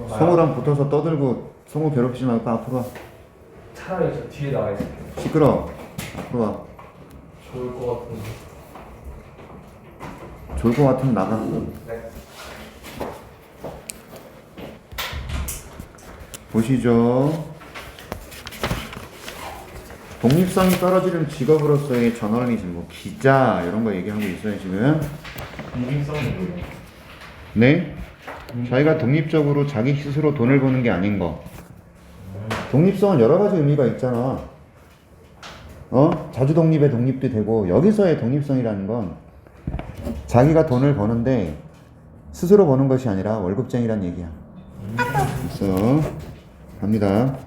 성우랑 붙어서 떠들고 성우 괴롭히지 말고 앞으로 와. 차라리 저 뒤에 나와 있을게요. 시끄러. 앞으로 와. 좋을 것 같은데. 좋을 것 같으면 나가. 네. 보시죠. 독립성이 떨어지는 직업으로서의 저널리즘, 뭐 기자 이런 거 얘기하고 있어요 지금. 독립성이 뭐예요? 네? 자기가 독립적으로 자기 스스로 돈을 버는 게 아닌 거. 독립성은 여러 가지 의미가 있잖아. 자주 독립의 독립도 되고, 여기서의 독립성이라는 건 자기가 돈을 버는데 스스로 버는 것이 아니라 월급쟁이란 얘기야. 있어. 갑니다.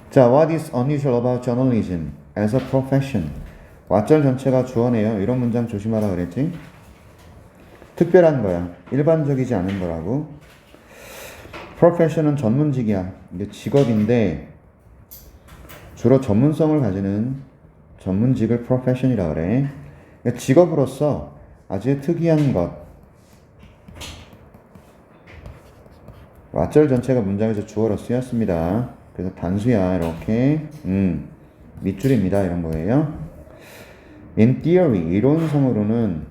자, what is unusual about journalism as a profession? 왓절 전체가 주어네요. 이런 문장 조심하라 그랬지? 특별한 거야. 일반적이지 않은 거라고. profession은 전문직이야. 이게 직업인데 주로 전문성을 가지는 전문직을 profession이라 그래. 그러니까 직업으로서 아주 특이한 것. 왓절 전체가 문장에서 주어로 쓰였습니다. 그래서 단수야. 이렇게 밑줄입니다. 이런 거예요. In theory, 이론상으로는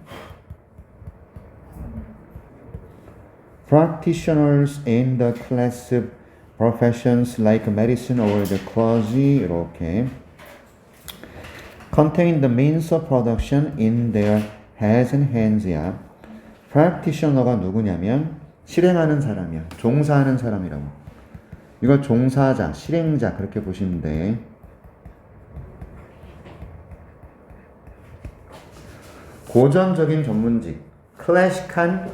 practitioners in the class of professions like medicine or the clergy 이렇게 contain the means of production in their heads and hands야. practitioner가 누구냐면 실행하는 사람이야. 종사하는 사람이라고. 이걸 종사자, 실행자 그렇게 보시면 돼. 고전적인 전문직, 클래식한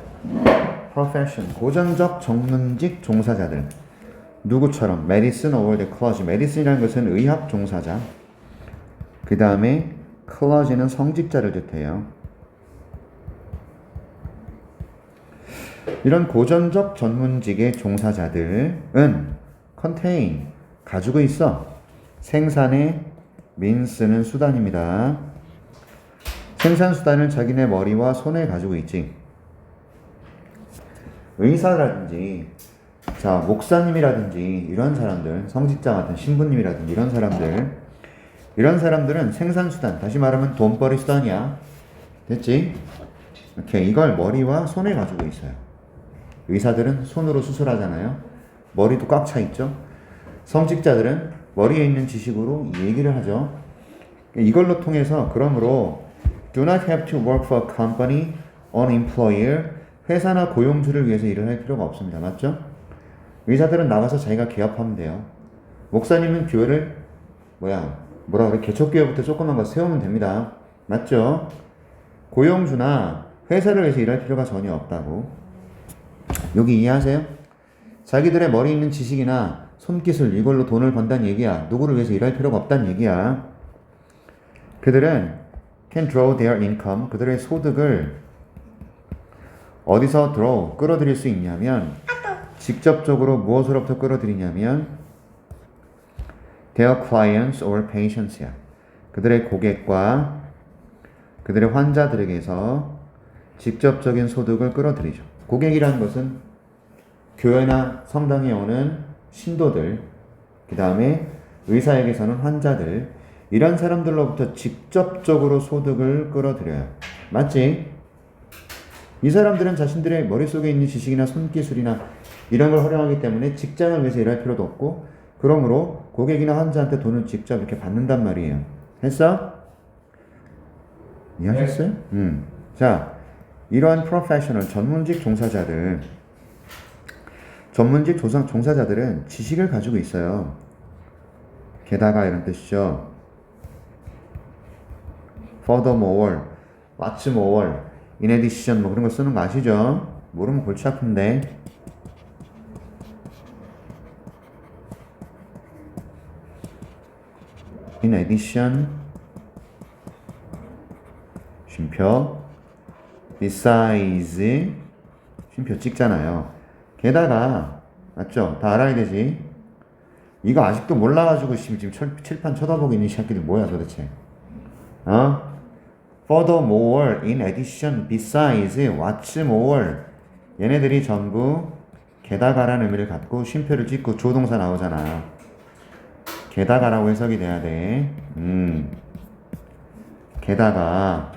profession, 고전적 전문직 종사자들. 누구처럼? medicine or the clergy. medicine이라는 것은 의학 종사자. 그 다음에 clergy는 성직자를 뜻해요. 이런 고전적 전문직의 종사자들은 contain, 가지고 있어. 생산의 means는 수단입니다. 생산 수단을 자기네 머리와 손에 가지고 있지. 의사라든지, 자, 목사님이라든지, 이런 사람들, 성직자 같은 신부님이라든지, 이런 사람들은 생산수단, 다시 말하면 돈벌이 수단이야. 됐지? 이렇게 이걸 머리와 손에 가지고 있어요. 의사들은 손으로 수술하잖아요. 머리도 꽉 차 있죠? 성직자들은 머리에 있는 지식으로 얘기를 하죠. 이걸로 통해서, 그러므로, do not have to work for a company, an employer, 회사나 고용주를 위해서 일을 할 필요가 없습니다. 맞죠? 의사들은 나가서 자기가 개업하면 돼요. 목사님은 교회를 뭐라 그래? 개척교회부터 조그만 거 세우면 됩니다. 맞죠? 고용주나 회사를 위해서 일할 필요가 전혀 없다고. 여기 이해하세요? 자기들의 머리에 있는 지식이나 손기술 이걸로 돈을 번다는 얘기야. 누구를 위해서 일할 필요가 없다는 얘기야. 그들은 can draw their income, 그들의 소득을 어디서 draw, 끌어들일 수 있냐면 직접적으로 무엇으로부터 끌어들이냐면 their clients or patients야. 그들의 고객과 그들의 환자들에게서 직접적인 소득을 끌어들이죠. 고객이라는 것은 교회나 성당에 오는 신도들, 그 다음에 의사에게서는 환자들, 이런 사람들로부터 직접적으로 소득을 끌어들여요. 맞지? 이 사람들은 자신들의 머릿속에 있는 지식이나 손기술이나 이런 걸 활용하기 때문에 직장을 위해서 일할 필요도 없고, 그러므로 고객이나 환자한테 돈을 직접 이렇게 받는단 말이에요. 했어? 이해하셨어요? 자, 이러한 프로페셔널, 전문직 종사자들은 지식을 가지고 있어요. 게다가 이런 뜻이죠. furthermore, what's more, in addition 뭐 그런 거 쓰는 거 아시죠? 모르면 골치 아픈데. in addition, 쉼표, besides, 쉼표 찍잖아요. 게다가, 맞죠? 다 알아야 되지. 이거 아직도 몰라가지고 지금 칠판 쳐다보고 있는 새끼들 뭐야 도대체? Furthermore, in addition, besides, what's more. 얘네들이 전부 게다가라는 의미를 갖고 쉼표를 찍고 조동사 나오잖아. 게다가라고 해석이 돼야 돼. 게다가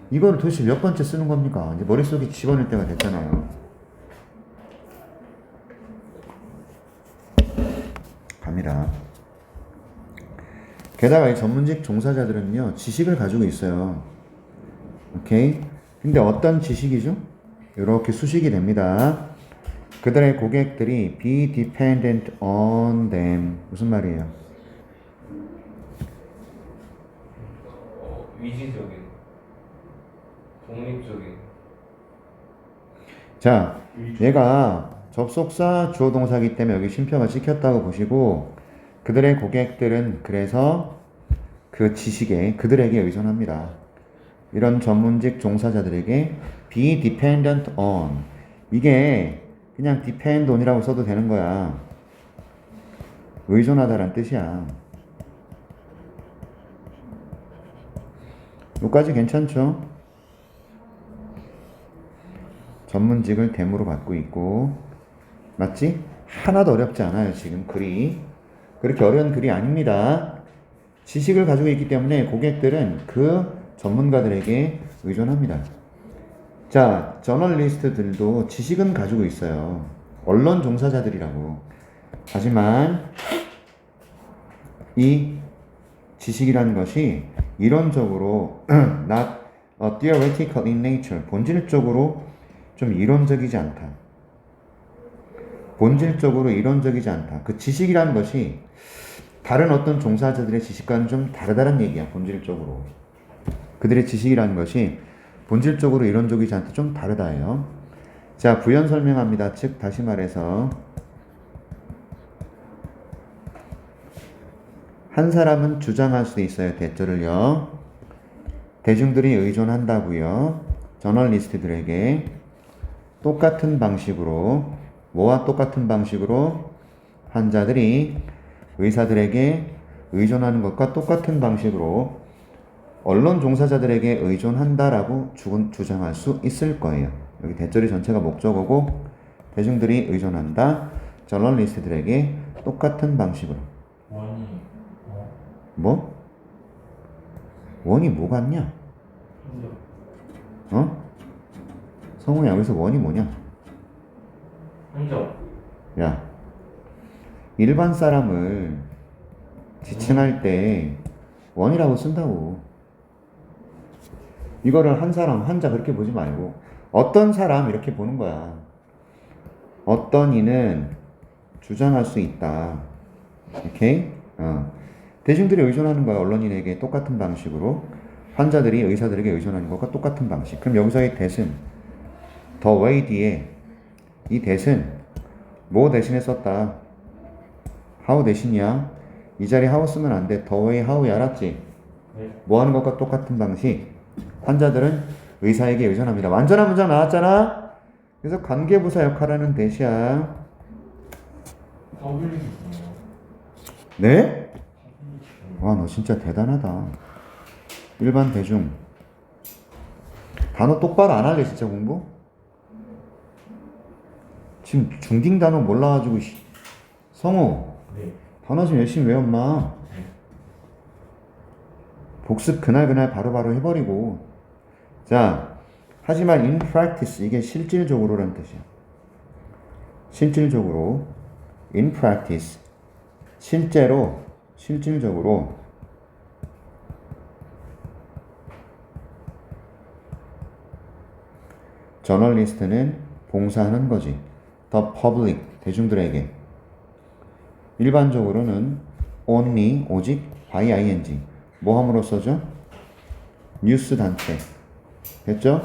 이거를 도대체 몇 번째 쓰는 겁니까? 이제 머릿속에 집어넣을 때가 됐잖아요. 갑니다. 게다가 이 전문직 종사자들은요, 지식을 가지고 있어요. 오케이? 근데 어떤 지식이죠? 이렇게 수식이 됩니다. 그들의 고객들이 be dependent on them. 무슨 말이에요? 위지적인, 독립적인. 자, 얘가 접속사 주어 동사이기 때문에 여기 쉼표가 찍혔다고 보시고, 그들의 고객들은 그래서 그 지식에 그들에게 의존합니다. 이런 전문직 종사자들에게 be dependent on. 이게 그냥 depend on이라고 써도 되는 거야. 의존하다란 뜻이야. 여기까지 괜찮죠? 전문직을 대무로 받고 있고, 맞지? 하나도 어렵지 않아요, 지금 글이. 그렇게 어려운 글이 아닙니다. 지식을 가지고 있기 때문에 고객들은 그 전문가들에게 의존합니다. 자, 저널리스트들도 지식은 가지고 있어요. 언론 종사자들이라고. 하지만 이 지식이라는 것이 이론적으로 not theoretical in nature, 본질적으로 좀 이론적이지 않다. 본질적으로 이론적이지 않다. 그 지식이라는 것이 다른 어떤 종사자들의 지식과는 좀 다르다는 얘기야, 본질적으로. 그들의 지식이라는 것이 본질적으로 이론적이지 않다, 좀 다르다예요. 자, 부연 설명합니다. 즉, 다시 말해서 한 사람은 주장할 수 있어요. 대절을요. 대중들이 의존한다고요. 저널리스트들에게 똑같은 방식으로, 뭐와 똑같은 방식으로? 환자들이 의사들에게 의존하는 것과 똑같은 방식으로 언론 종사자들에게 의존한다라고 주장할 수 있을 거예요. 여기 대절이 전체가 목적어고 대중들이 의존한다. 저널리스트들에게 똑같은 방식으로. 원이 뭐? 원이 뭐 같냐? 어? 성우야, 여기서 원이 뭐냐? 한정. 야, 일반 사람을 지칭할 때 원이라고 쓴다고. 이거를 한 사람, 한자 그렇게 보지 말고 어떤 사람 이렇게 보는 거야. 어떤 이는 주장할 수 있다. 오케이? 대중들이 의존하는 거야. 언론인에게 똑같은 방식으로. 환자들이 의사들에게 의존하는 것과 똑같은 방식. 그럼 여기서의 that은 the way 뒤에 이 that은 뭐 대신에 썼다? how 대신이야. 이 자리에 how 쓰면 안 돼. the way how야, 알았지? 네. 뭐 하는 것과 똑같은 방식. 환자들은 의사에게 의존합니다. 완전한 문장 나왔잖아? 그래서 관계부사 역할하는 that이야. 더블링이 뭐예요? 네? 와, 너 진짜 대단하다. 일반 대중. 단어 똑바로 안 할래, 진짜 공부? 지금 중딩 단어 몰라가지고, 성우. 네. 단어 좀 열심히 외워, 엄마. 복습 그날 바로바로 해버리고. 자, 하지만 in practice, 이게 실질적으로라는 뜻이야. 실질적으로. in practice. 실질적으로. 저널리스트는 봉사하는 거지. The public, 대중들에게. 일반적으로는 only, 오직, by ing. 뭐 함으로써죠? 뉴스 단체. 됐죠?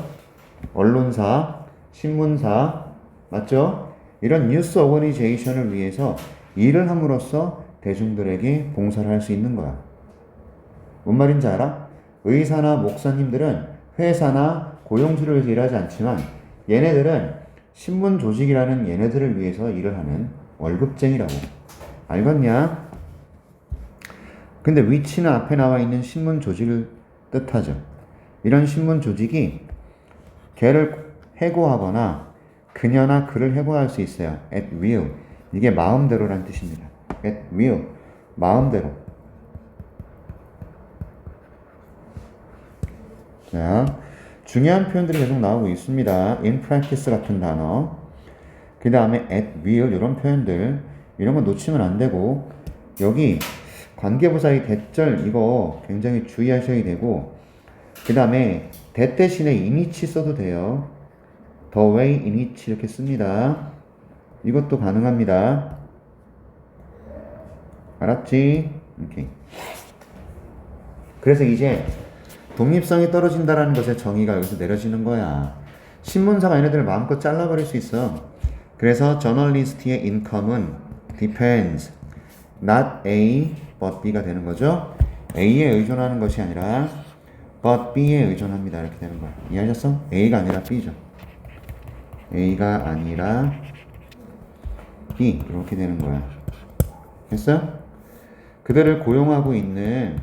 언론사, 신문사, 맞죠? 이런 뉴스 어거니제이션을 위해서 일을 함으로써 대중들에게 봉사를 할 수 있는 거야. 뭔 말인지 알아? 의사나 목사님들은 회사나 고용주를 위해서 일하지 않지만 얘네들은 신문 조직이라는 얘네들을 위해서 일을 하는 월급쟁이라고. 알겠냐? 근데 위치는 앞에 나와 있는 신문 조직을 뜻하죠. 이런 신문 조직이 걔를 해고하거나 그녀나 그를 해고할 수 있어요. at will. 이게 마음대로란 뜻입니다. at will. 마음대로. 자, 중요한 표현들이 계속 나오고 있습니다. in practice 같은 단어. 그 다음에 at will 이런 표현들. 이런 거 놓치면 안 되고 여기 관계부사의 대절 이거 굉장히 주의하셔야 되고 그 다음에 that 대신에 in which 써도 돼요. the way in which 이렇게 씁니다. 이것도 가능합니다. 알았지? 이렇게. 그래서 이제 독립성이 떨어진다라는 것의 정의가 여기서 내려지는 거야. 신문사가 얘네들을 마음껏 잘라버릴 수 있어. 그래서 저널리스트의 인컴은 depends not A but B가 되는 거죠. A에 의존하는 것이 아니라 but B에 의존합니다. 이렇게 되는 거야. 이해하셨어? A가 아니라 B죠. A가 아니라 B 이렇게 되는 거야. 됐어? 그들을 고용하고 있는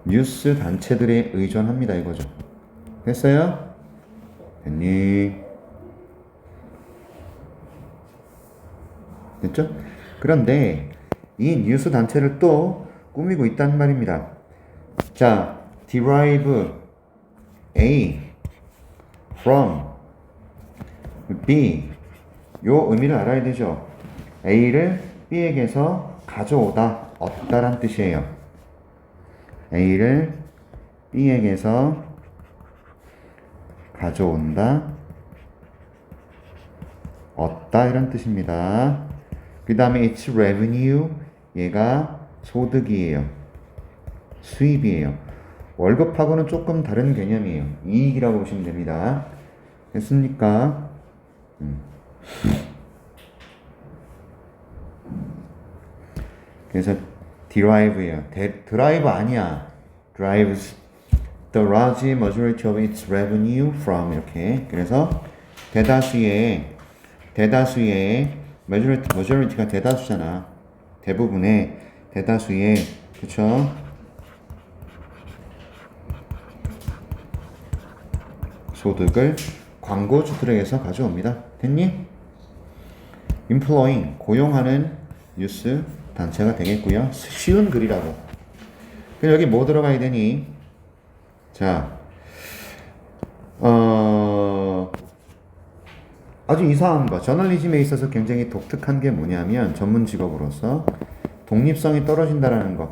뉴스 단체들에 의존합니다. 이거죠. 됐어요? 됐니? 됐죠? 그런데 이 뉴스 단체를 또 꾸미고 있다는 말입니다. 자, derive A from B 요 의미를 알아야 되죠. A를 B에게서 가져오다, 얻다란 뜻이에요. A를 B에게서 가져온다, 얻다 이런 뜻입니다. 그 다음에 it's revenue 얘가 소득이에요. 수입이에요. 월급하고는 조금 다른 개념이에요. 이익이라고 보시면 됩니다. 됐습니까? 그래서 derive예요. 드라이브 아니야. drives the large majority of its revenue from 이렇게. 그래서 대다수의 majority가 대다수잖아. 대부분의 대다수의 그쵸? 소득을 광고주들에게서 가져옵니다. 됐니? employing 고용하는 뉴스 단체가 되겠고요. 쉬운 글이라고. 그럼 여기 뭐 들어가야 되니? 자, 아주 이상한 거. 저널리즘에 있어서 굉장히 독특한 게 뭐냐면 전문 직업으로서 독립성이 떨어진다라는 거.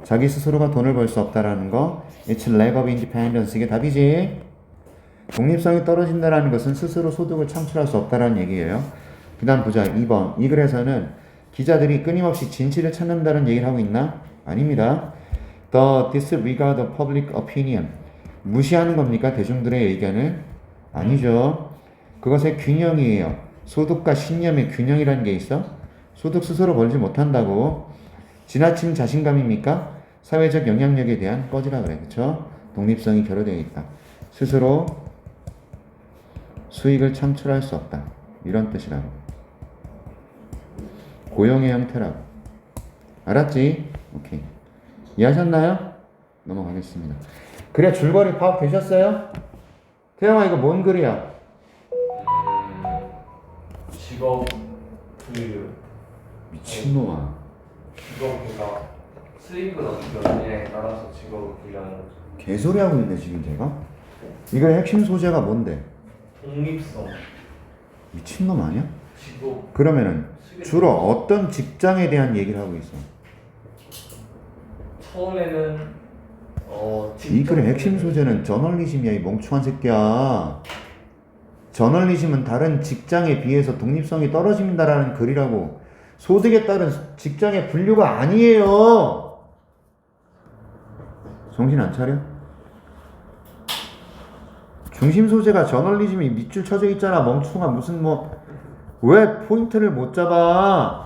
자기 스스로가 돈을 벌 수 없다라는 거. It's lack of independence. 이게 답이지. 독립성이 떨어진다라는 것은 스스로 소득을 창출할 수 없다라는 얘기예요. 그 다음 보자. 2번. 이 글에서는 기자들이 끊임없이 진실을 찾는다는 얘기를 하고 있나? 아닙니다. The disregard of public opinion. 무시하는 겁니까? 대중들의 의견을? 아니죠. 그것의 균형이에요. 소득과 신념의 균형이라는 게 있어? 소득 스스로 벌지 못한다고. 지나친 자신감입니까? 사회적 영향력에 대한 꺼지라 그래. 그쵸? 독립성이 결여되어 있다. 스스로 수익을 창출할 수 없다. 이런 뜻이라고. 고용의 형태라고. 알았지? 오케이. 이해하셨나요? 넘어가겠습니다. 그래 줄거리 파악되셨어요? 태영아 이거 뭔 글이야? 직업 그 미친놈아. 직업보다 수입을 어떻게 얻느냐에 따라서 직업을 분류하는 거죠. 개소리 하고 있네 지금 제가? 이거의 핵심 소재가 뭔데? 독립성, 미친놈 아니야? 직업, 그러면은 주로 어떤 직장에 대한 얘기를 하고 있어? 처음에는 이 글의 핵심 소재는 저널리즘이야 이 멍청한 새끼야. 저널리즘은 다른 직장에 비해서 독립성이 떨어진다라는 글이라고. 소득에 따른 직장의 분류가 아니에요. 정신 안 차려? 중심 소재가 저널리즘이 밑줄 쳐져 있잖아. 멍청한 무슨 왜 포인트를 못 잡아?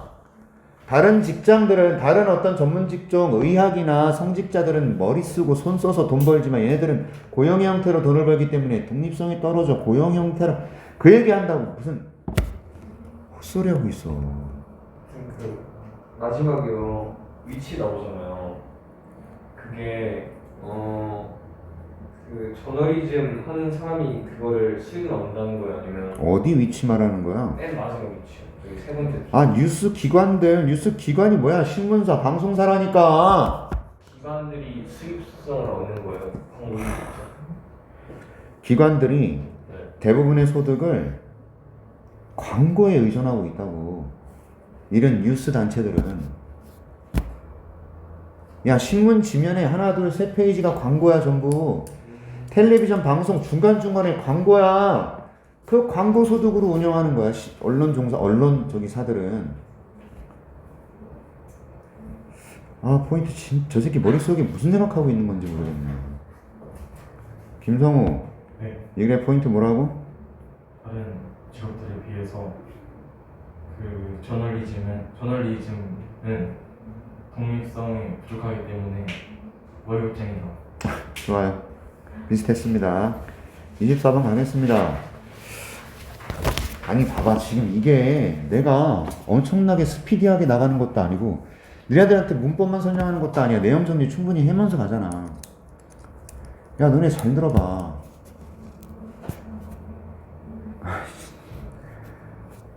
다른 직장들은 다른 어떤 전문 직종 의학이나 성직자들은 머리 쓰고 손 써서 돈 벌지만 얘네들은 고용 형태로 돈을 벌기 때문에 독립성이 떨어져. 고용 형태로 그 얘기한다고 무슨 헛소리 하고 있어. 그 마지막에요 위치 나오잖아요. 그게 그 저널리즘 하는 사람이 그거를 수익 나온다는 거예요? 아니면 어디 위치 말하는 거야? 맨 마지막 위치요? 여기 세 번째 아, 뉴스 기관이 뭐야? 신문사, 방송사라니까. 기관들이 수익성을 얻는 거예요? 방법이 있죠? 기관들이 네. 대부분의 소득을 광고에 의존하고 있다고. 이런 뉴스 단체들은. 야, 신문 지면에 하나, 둘, 세 페이지가 광고야, 전부. 텔레비전 방송 중간중간에 광고야. 그 광고 소득으로 운영하는 거야. 언론 사들은. 아, 포인트, 저 새끼 머릿속에 무슨 생각하고 있는 건지 모르겠네. 김성우, 네, 이게 포인트 뭐라고? 다른 직업들에 비해서 그 저널리즘은 독립성이 부족하기 때문에 월급쟁이다. 좋아요. 비슷했습니다. 24번 가겠습니다. 아니, 봐봐. 지금 이게 내가 엄청나게 스피디하게 나가는 것도 아니고, 너네들한테 문법만 설명하는 것도 아니야. 내용 정리 충분히 하면서 가잖아. 야, 너네 잘 들어봐.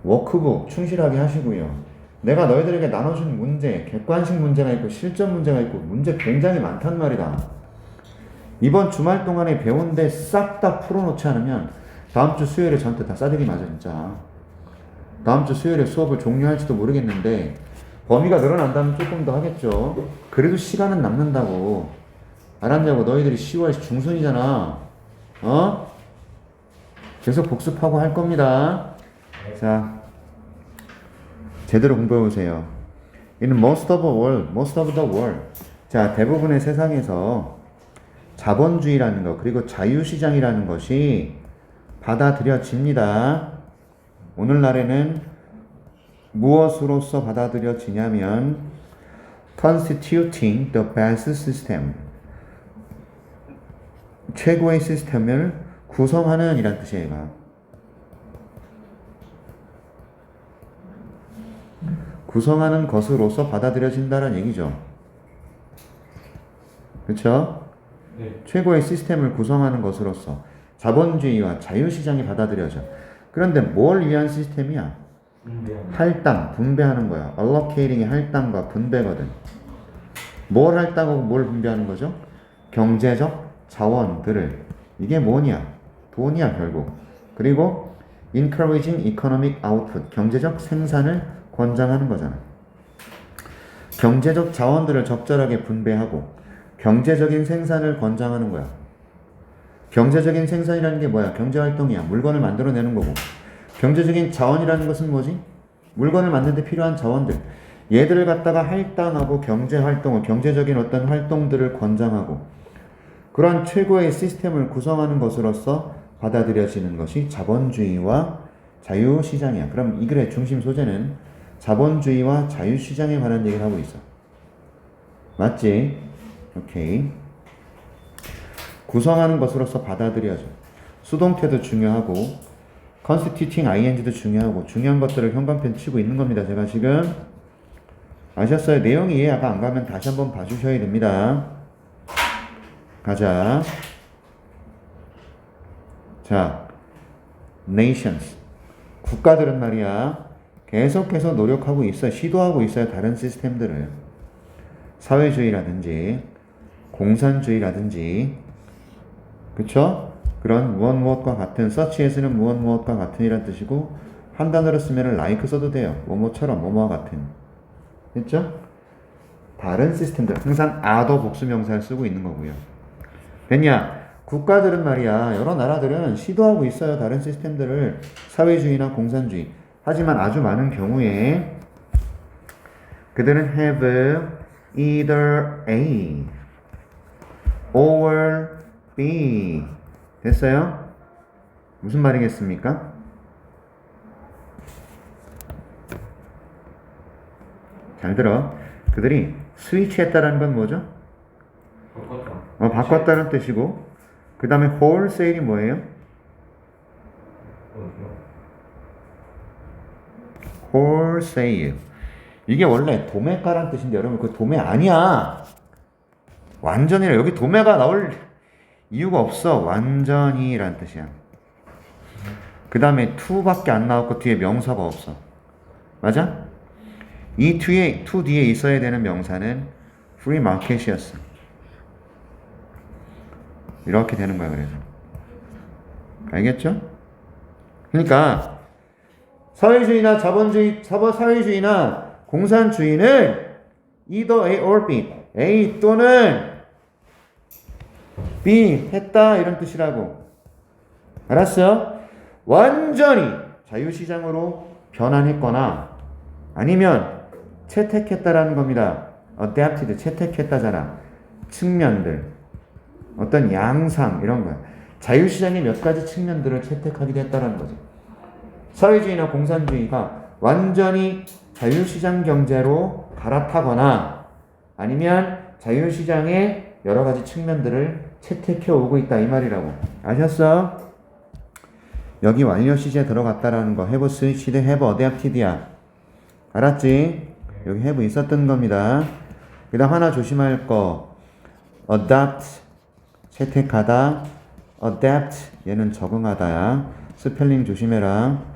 워크북 충실하게 하시고요. 내가 너희들에게 나눠준 문제, 객관식 문제가 있고 실전 문제가 있고 문제 굉장히 많단 말이다. 이번 주말 동안에 배운 데 싹 다 풀어놓지 않으면 다음 주 수요일에 저한테 다 싸대기 맞아 진짜. 다음 주 수요일에 수업을 종료할지도 모르겠는데 범위가 늘어난다면 조금 더 하겠죠. 그래도 시간은 남는다고. 알았냐고. 너희들이 10월 중순이잖아. 어? 계속 복습하고 할 겁니다. 자, 제대로 공부해보세요. In most of the world. 자, 대부분의 세상에서 자본주의라는 것, 그리고 자유시장이라는 것이 받아들여집니다. 오늘날에는 무엇으로서 받아들여지냐면 constituting the best system. 최고의 시스템을 구성하는 이란 뜻이에요. 얘가. 구성하는 것으로서 받아들여진다는 얘기죠. 그렇죠? 네, 최고의 시스템을 구성하는 것으로서 자본주의와 자유시장이 받아들여져. 그런데 뭘 위한 시스템이야? 할당, 분배하는 거야. allocating이 할당과 분배거든. 뭘 할당하고 뭘 분배하는 거죠? 경제적 자원들을. 이게 뭐냐? 돈이야 결국. 그리고 encouraging economic output, 경제적 생산을 권장하는 거잖아. 경제적 자원들을 적절하게 분배하고 경제적인 생산을 권장하는 거야. 경제적인 생산이라는 게 뭐야? 경제활동이야. 물건을 만들어내는 거고. 경제적인 자원이라는 것은 뭐지? 물건을 만드는 데 필요한 자원들. 얘들을 갖다가 할당하고 경제활동을, 경제적인 어떤 활동들을 권장하고 그러한 최고의 시스템을 구성하는 것으로서 받아들여지는 것이 자본주의와 자유시장이야. 그럼 이 글의 중심 소재는 자본주의와 자유시장에 관한 얘기를 하고 있어. 맞지? 오케이. 구성하는 것으로서 받아들여져. 수동태도 중요하고 constituting ing도 중요하고 중요한 것들을 형광펜 치고 있는 겁니다. 제가 지금 아셨어요? 내용이 이해가 안 가면 다시 한번 봐주셔야 됩니다. 가자. 자, nations. 국가들은 말이야. 계속해서 노력하고 있어요. 시도하고 있어요. 다른 시스템들을. 사회주의라든지 공산주의라든지 그쵸? 그런 무엇과 같은 서치에서는 무엇과 같은 이란 뜻이고 한 단어로 쓰면 like 써도 돼요. 뭐뭐처럼 뭐뭐와 같은. 됐죠? 다른 시스템들 항상 other 복수명사를 쓰고 있는 거고요. 됐냐? 국가들은 말이야 여러 나라들은 시도하고 있어요. 다른 시스템들을 사회주의나 공산주의. 하지만 아주 많은 경우에 그들은 have either A or B. 됐어요? 무슨 말이겠습니까? 잘 들어. 그들이 스위치했다라는 건 뭐죠? 바꿨다는 뜻이고 그 다음에 wholesale이 뭐예요? wholesale. 이게 원래 도매가란 뜻인데 여러분 그 도매 아니야. 완전히 여기 도매가 나올 이유가 없어. 완전히 라는 뜻이야. 그 다음에 to밖에 안 나왔고 뒤에 명사가 없어. 맞아? 이 to 뒤에 있어야 되는 명사는 free market이었어. 이렇게 되는 거야. 그래서 알겠죠? 그러니까 사회주의나 사회주의나 공산주의는 either A or B, A 또는 B 했다 이런 뜻이라고. 알았어? 완전히 자유시장으로 변환했거나 아니면 채택했다라는 겁니다. adapted, 채택했다잖아. 측면들, 어떤 양상 이런 거야. 자유시장의 몇 가지 측면들을 채택하기도 했다라는 거지. 사회주의나 공산주의가 완전히 자유시장 경제로 갈아타거나 아니면 자유시장의 여러 가지 측면들을 채택해 오고 있다 이 말이라고. 아셨어? 여기 완료 시제에 들어갔다라는 거 have switched, have adapted야. 알았지? 여기 have 있었던 겁니다. 그 다음 하나 조심할 거 adopt 채택하다, adapt 얘는 적응하다야. 스펠링 조심해라.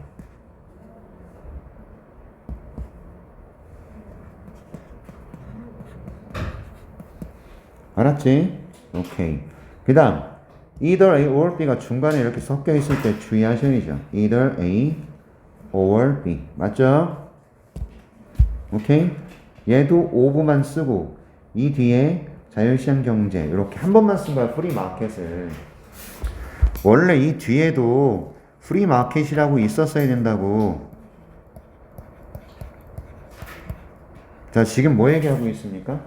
알았지? 오케이. 그 다음 either A or B가 중간에 이렇게 섞여 있을 때 주의하셔야죠. either A or B 맞죠? 오케이? 얘도 of만 쓰고 이 뒤에 자유시장 경제 이렇게 한 번만 쓴 거야. 프리 마켓을. 원래 이 뒤에도 프리 마켓이라고 있었어야 된다고. 자, 지금 뭐 얘기하고 있습니까?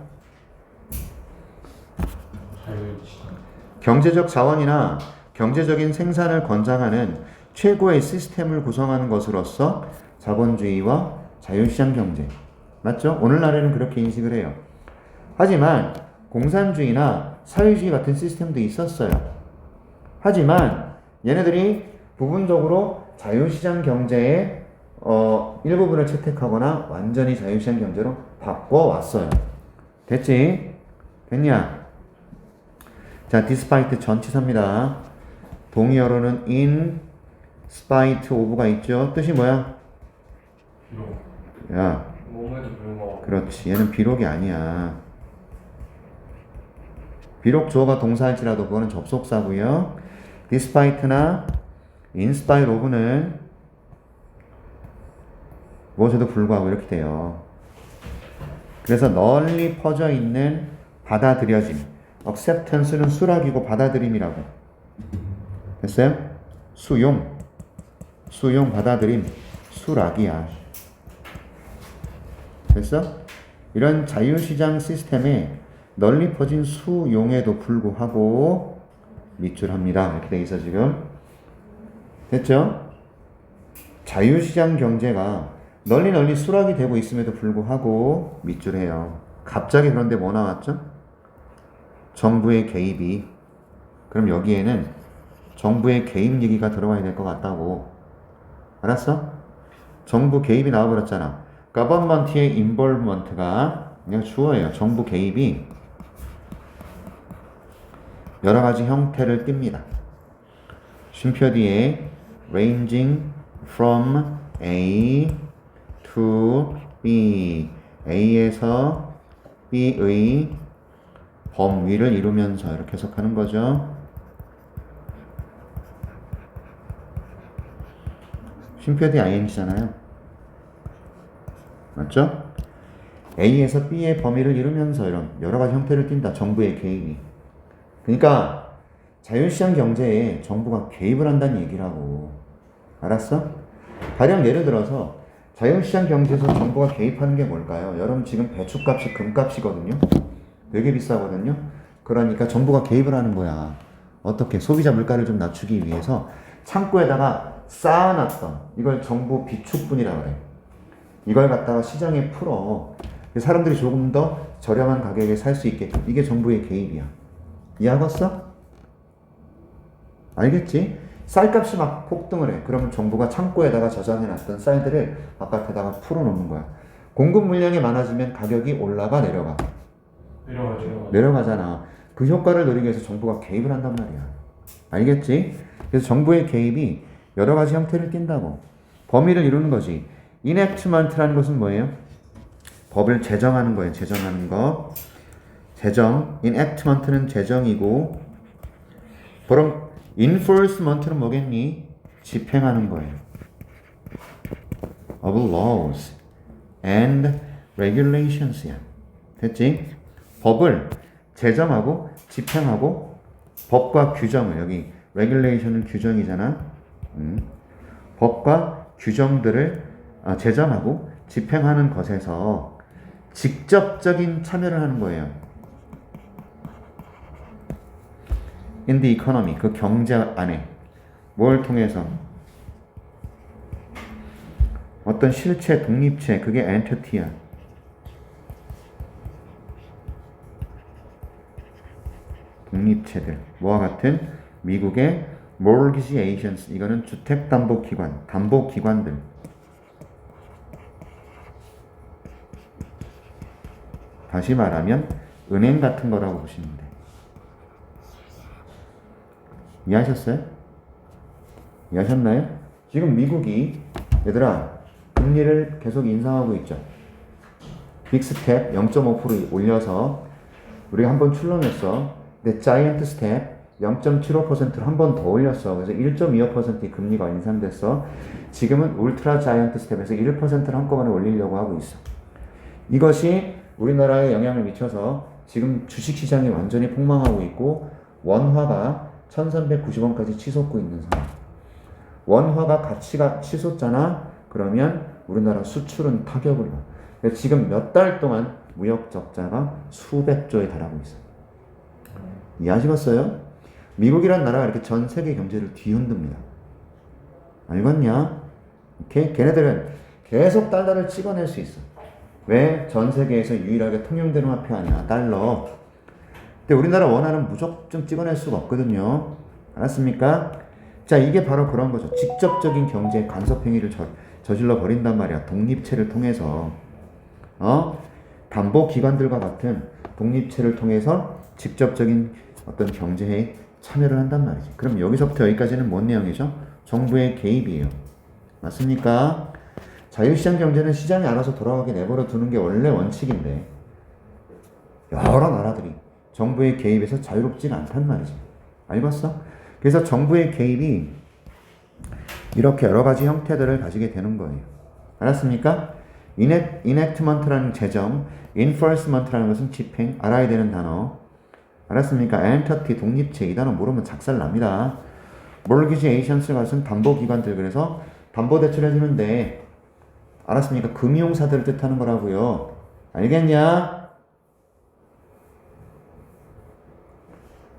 자유시장. 경제적 자원이나 경제적인 생산을 권장하는 최고의 시스템을 구성하는 것으로서 자본주의와 자유시장 경제. 맞죠? 오늘날에는 그렇게 인식을 해요. 하지만 공산주의나 사회주의 같은 시스템도 있었어요. 하지만 얘네들이 부분적으로 자유시장 경제의 일부분을 채택하거나 완전히 자유시장 경제로 바꿔왔어요. 됐지? 됐냐? 자, despite 전치사입니다. 동의어로는 in spite of가 있죠. 뜻이 뭐야? 비록. 야, 몸에도 불구하고. 그렇지. 얘는 비록이 아니야. 비록 주어가 동사일지라도 그거는 접속사고요. despite나 in spite of는 무엇에도 불구하고 이렇게 돼요. 그래서 널리 퍼져 있는 받아들여짐. acceptance는 수락이고 받아들임이라고. 됐어요? 수용, 받아들임, 수락이야. 됐어? 이런 자유시장 시스템에 널리 퍼진 수용에도 불구하고 밑줄합니다. 이렇게 돼 있어 지금. 됐죠? 자유시장 경제가 널리 수락이 되고 있음에도 불구하고 밑줄해요. 갑자기 그런데 뭐 나왔죠? 정부의 개입이. 그럼 여기에는 정부의 개입 얘기가 들어가야 될 것 같다고. 알았어? 정부 개입이 나와버렸잖아. government의 involvement가 그냥 주어예요. 정부 개입이 여러 가지 형태를 띱니다. 쉼표 뒤에 ranging from A to B, A에서 B의 범위를 이루면서 이렇게 해석하는 거죠. 쉼표 뒤에 ing잖아요. 맞죠? A에서 B의 범위를 이루면서 이런 여러 가지 형태를 띈다. 정부의 개입이. 그러니까 자유시장 경제에 정부가 개입을 한다는 얘기라고. 알았어? 가령 예를 들어서 자유시장 경제에서 정부가 개입하는 게 뭘까요? 여러분 지금 배추값이 금값이거든요. 되게 비싸거든요. 그러니까 정부가 개입을 하는 거야. 어떻게? 소비자 물가를 좀 낮추기 위해서 창고에다가 쌓아놨던 이걸 정부 비축분이라고 그래. 이걸 갖다가 시장에 풀어. 사람들이 조금 더 저렴한 가격에 살 수 있게끔. 이게 정부의 개입이야. 이해하겠어? 알겠지? 쌀값이 막 폭등을 해. 그러면 정부가 창고에다가 저장해놨던 쌀들을 바깥에다가 풀어놓는 거야. 공급 물량이 많아지면 가격이 올라가 내려가? 내려가죠. 내려가잖아. 그 효과를 노리기 위해서 정부가 개입을 한단 말이야. 알겠지? 그래서 정부의 개입이 여러 가지 형태를 띈다고. 범위를 이루는 거지. enactment라는 것은 뭐예요? 법을 제정하는 거예요. 제정하는 거. 제정. enactment는 제정이고, 그럼 enforcement는 뭐겠니? 집행하는 거예요. of laws and regulations야. 됐지? 법을 제정하고 집행하고 법과 규정을 여기 regulation은 규정이잖아. 법과 규정들을 제정하고 집행하는 것에서 직접적인 참여를 하는 거예요. in the economy 그 경제 안에 뭘 통해서 어떤 실체, 독립체 그게 entity야. 독립체들 뭐와 같은 미국의 mortgage agents 이거는 주택담보기관, 담보기관들 다시 말하면 은행 같은 거라고 보시면 돼. 이해하셨어요? 이해하셨나요? 지금 미국이 얘들아 금리를 계속 인상하고 있죠. 빅스텝 0.5% 올려서 우리가 한번 출렁했어. 근데 자이언트 스텝 0.75%를 한 번 더 올렸어. 그래서 1.25%의 금리가 인상됐어. 지금은 울트라 자이언트 스텝에서 1%를 한꺼번에 올리려고 하고 있어. 이것이 우리나라에 영향을 미쳐서 지금 주식시장이 완전히 폭망하고 있고 원화가 1390원까지 치솟고 있는 상황. 원화가 가치가 치솟잖아. 그러면 우리나라 수출은 타격을 봐. 지금 몇 달 동안 무역 적자가 수백조에 달하고 있어. 이해하시겠어요? 미국이란 나라가 이렇게 전 세계 경제를 뒤흔듭니다. 알겠냐? 오케이? 걔네들은 계속 달러를 찍어낼 수 있어. 왜? 전 세계에서 유일하게 통용되는 화폐 아니야, 달러. 근데 우리나라 원화는 무조건 찍어낼 수가 없거든요. 알았습니까? 자, 이게 바로 그런 거죠. 직접적인 경제 간섭 행위를 저질러 버린단 말이야. 독립체를 통해서. 담보기관들과 같은 독립체를 통해서 직접적인 어떤 경제에 참여를 한단 말이지. 그럼 여기서부터 여기까지는 뭔 내용이죠? 정부의 개입이에요. 맞습니까? 자유시장 경제는 시장이 알아서 돌아가게 내버려 두는 게 원래 원칙인데 여러 나라들이 정부의 개입에서 자유롭지가 않단 말이지. 알겠어? 그래서 정부의 개입이 이렇게 여러 가지 형태들을 가지게 되는 거예요. 알았습니까? enactment라는 제정, enforcement라는 것은 집행, 알아야 되는 단어. 알았습니까? entity, 독립체, 이 단어 모르면 작살납니다. mortgage agents 같은 담보기관들, 그래서 담보대출 해주는데 알았습니까? 금융사들을 뜻하는 거라고요. 알겠냐?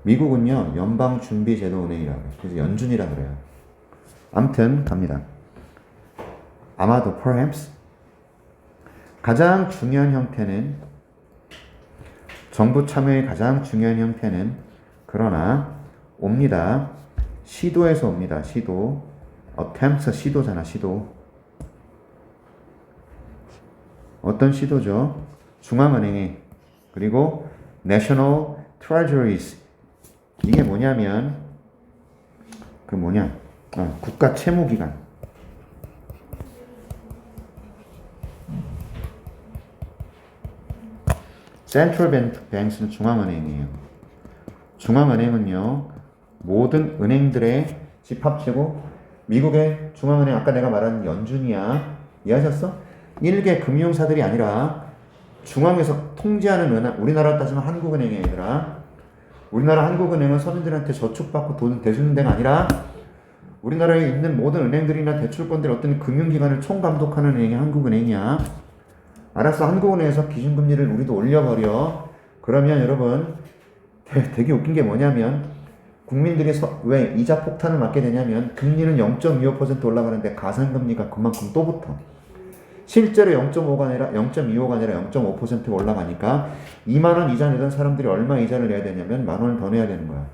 미국은요 연방준비제도은행이라고 해요. 그래서 연준이라 그래요. 암튼 갑니다. 아마도 perhaps 가장 중요한 형태는 정부 참여의 가장 중요한 형태는 그러나 옵니다. 시도에서 옵니다. 시도. attempts 시도잖아. 시도. 어떤 시도죠? 중앙은행에 그리고 national treasuries 이게 뭐냐면 국가 채무기관. Central Banks는 중앙은행이에요. 중앙은행은요 모든 은행들의 집합체고 미국의 중앙은행 아까 내가 말한 연준이야. 이해하셨어? 일개 금융사들이 아니라 중앙에서 통제하는 은행, 우리나라 따지면 한국은행이야 얘들아. 우리나라 한국은행은 서민들한테 저축받고 돈 대주는 데가 아니라 우리나라에 있는 모든 은행들이나 대출권들 어떤 금융기관을 총감독하는 은행이 한국은행이야. 알았어. 한국은행에서 기준금리를 우리도 올려버려. 그러면 여러분 되게 웃긴 게 뭐냐면 국민들이 왜 이자 폭탄을 맞게 되냐면 금리는 0.25% 올라가는데 가산금리가 그만큼 또 붙어. 실제로 0.5가 아니라 0.25가 아니라 0.5%가 올라가니까 2만원 이자 내던 사람들이 얼마 이자를 내야 되냐면 만원을 더 내야 되는 거야.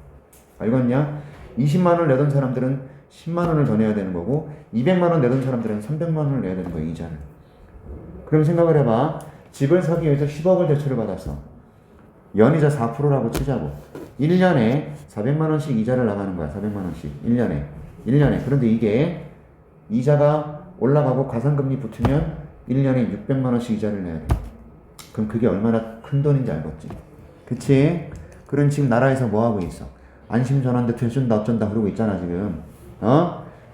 알겠냐? 20만원을 내던 사람들은 10만원을 더 내야 되는 거고 200만원 내던 사람들은 300만원을 내야 되는 거야. 이자를. 그럼 생각을 해봐. 집을 사기 위해서 10억을 대출을 받았어. 연이자 4%라고 치자고. 1년에 400만 원씩 이자를 나가는 거야. 400만 원씩. 1년에. 그런데 이게 이자가 올라가고 가산금리 붙으면 1년에 600만 원씩 이자를 내야 돼. 그럼 그게 얼마나 큰 돈인지 알겠지? 그치? 그런 지금 나라에서 뭐 하고 있어? 안심전환대 해준다 어쩐다 그러고 있잖아 지금.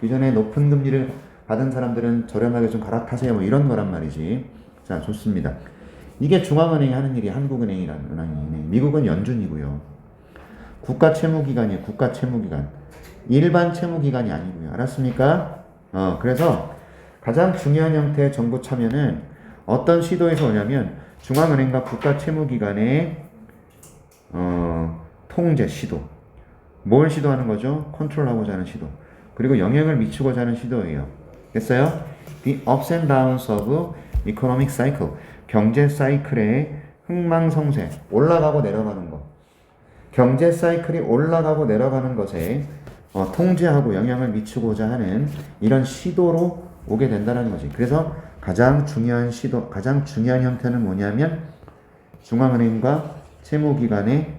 이전에 높은 금리를 받은 사람들은 저렴하게 좀 갈아타세요 뭐 이런 거란 말이지. 자, 좋습니다. 이게 중앙은행이 하는 일이 한국은행이라는 은행이네. 미국은 연준이고요. 국가채무기관이에요. 국가채무기관. 일반 채무기관이 아니고요. 알았습니까? 그래서 가장 중요한 형태의 정부 참여는 어떤 시도에서 오냐면 중앙은행과 국가채무기관의 통제 시도. 뭘 시도하는 거죠? 컨트롤하고자 하는 시도. 그리고 영향을 미치고자 하는 시도예요. 됐어요? The ups and downs of economic cycle. 경제 사이클의 흥망성쇠. 올라가고 내려가는 거. 경제 사이클이 올라가고 내려가는 것에 통제하고 영향을 미치고자 하는 이런 시도로 오게 된다는 거지. 그래서 가장 중요한 시도, 가장 중요한 형태는 뭐냐면 중앙은행과 채무기관의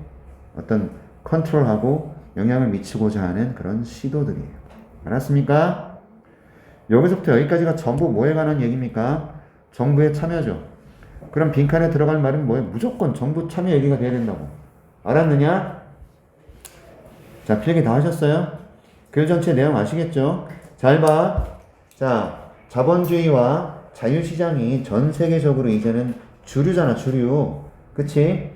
어떤 컨트롤하고 영향을 미치고자 하는 그런 시도들이에요. 알았습니까? 여기서부터 여기까지가 전부 뭐에 관한 얘기입니까? 정부의 참여죠. 그럼 빈칸에 들어갈 말은 뭐예요? 무조건 정부 참여 얘기가 돼야 된다고. 알았느냐? 자, 필기 다 하셨어요? 글 전체 내용 아시겠죠? 잘 봐. 자, 자본주의와 자유시장이 전 세계적으로 이제는 주류잖아, 주류. 그치?